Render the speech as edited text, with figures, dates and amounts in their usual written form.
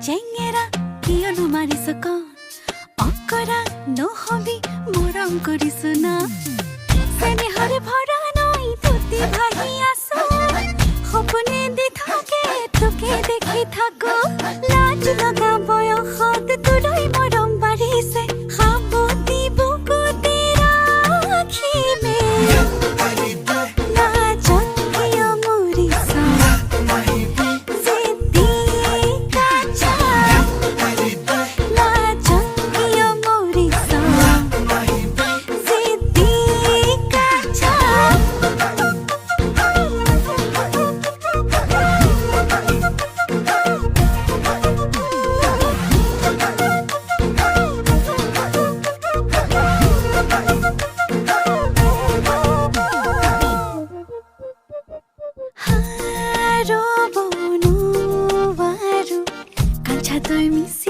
চেঙ্গেরা কিয়নো মারিছ কন অকৰা নহবি মৰম কৰিছ না চেনেহৰে ভৰা নৈ তুতি ভাহি আছো সপোনে দি থাকে তোকে দেখি থাকো লাজ লগা বয়সত তোলৈ মৰম বাঢ়িছে সাৱতি বুকুতে ৰাখিমে লাজত কিয় মৰিছ জিদ্দি কাঞ্চা লাজত কিয় মৰিছ জিদ্দি কাঞ্চা হাৰো বনো বাৰো কাঞ্চা তই মিছি